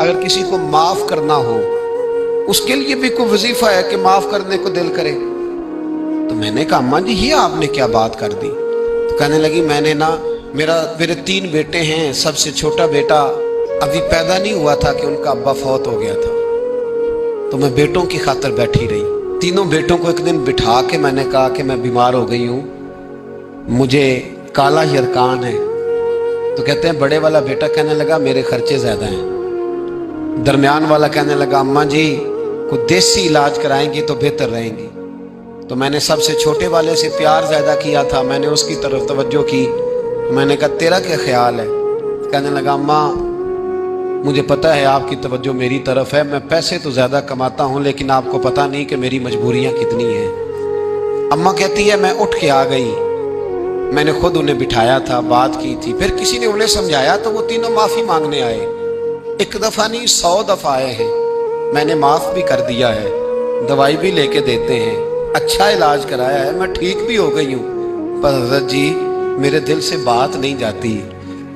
اگر کسی کو معاف کرنا ہو اس کے لیے بھی کوئی وظیفہ ہے کہ معاف کرنے کو دل کرے؟ تو میں نے کہا اماں جی یہ آپ نے کیا بات کر دی؟ تو کہنے لگی میں نے میرے 3 بیٹے ہیں، سب سے چھوٹا بیٹا ابھی پیدا نہیں ہوا تھا کہ ان کا ابا فوت ہو گیا تھا، تو میں بیٹوں کی خاطر بیٹھی رہی۔ تینوں بیٹوں کو ایک دن بٹھا کے میں نے کہا کہ میں بیمار ہو گئی ہوں، مجھے کالا یرکان ہے۔ تو کہتے ہیں بڑے والا بیٹا کہنے لگا میرے خرچے زیادہ ہیں، درمیان والا کہنے لگا اماں جی کوئی دیسی علاج کرائیں گی تو بہتر رہیں گی۔ تو میں نے سب سے چھوٹے والے سے پیار زیادہ کیا تھا، میں نے اس کی طرف توجہ کی۔ میں نے کہا تیرا کیا خیال ہے؟ کہنے لگا اماں مجھے پتہ ہے آپ کی توجہ میری طرف ہے، میں پیسے تو زیادہ کماتا ہوں لیکن آپ کو پتہ نہیں کہ میری مجبوریاں کتنی ہیں۔ اماں کہتی ہے میں اٹھ کے آ گئی، میں نے خود انہیں بٹھایا تھا، بات کی تھی، پھر کسی نے انہیں سمجھایا تو وہ تینوں معافی مانگنے آئے۔ 1 دفعہ نہیں 100 دفعہ آئے ہیں، میں نے معاف بھی کر دیا ہے، دوائی بھی لے کے دیتے ہیں، اچھا علاج کرایا ہے، میں ٹھیک بھی ہو گئی ہوں، پر حضرت جی میرے دل سے بات نہیں جاتی،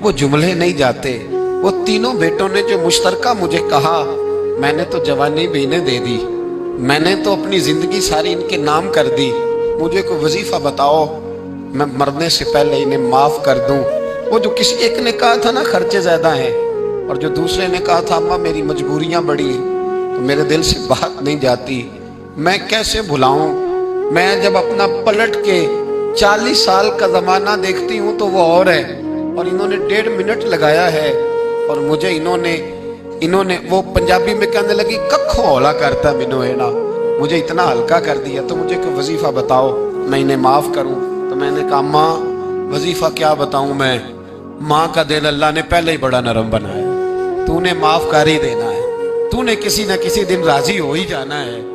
وہ جملے نہیں جاتے۔ وہ تینوں بیٹوں نے جو مشترکہ مجھے کہا، میں نے تو جوانی بھی انہیں دے دی، میں نے تو اپنی زندگی ساری ان کے نام کر دی، مجھے کوئی وظیفہ بتاؤ میں مرنے سے پہلے انہیں معاف کر دوں۔ وہ جو کسی ایک نے کہا تھا نا خرچے زیادہ ہیں، اور جو دوسرے نے کہا تھا اماں میری مجبوریاں بڑی ہیں، تو میرے دل سے بات نہیں جاتی، میں کیسے بھلاؤں؟ میں جب اپنا پلٹ کے 40 سال کا زمانہ دیکھتی ہوں تو وہ اور ہے، اور انہوں نے 1.5 منٹ لگایا ہے، اور مجھے انہوں نے وہ پنجابی میں کہنے لگی ککھوں اولا کرتا مینوں اینا، مجھے اتنا ہلکا کر دیا، تو مجھے کوئی وظیفہ بتاؤ میں انہیں معاف کروں۔ تو میں نے کہا ماں وظیفہ کیا بتاؤں میں، ماں کا دل اللہ نے پہلے ہی بڑا نرم بنایا، تو نے معاف کر ہی دینا ہے، تو نے کسی نہ کسی دن راضی ہو ہی جانا ہے۔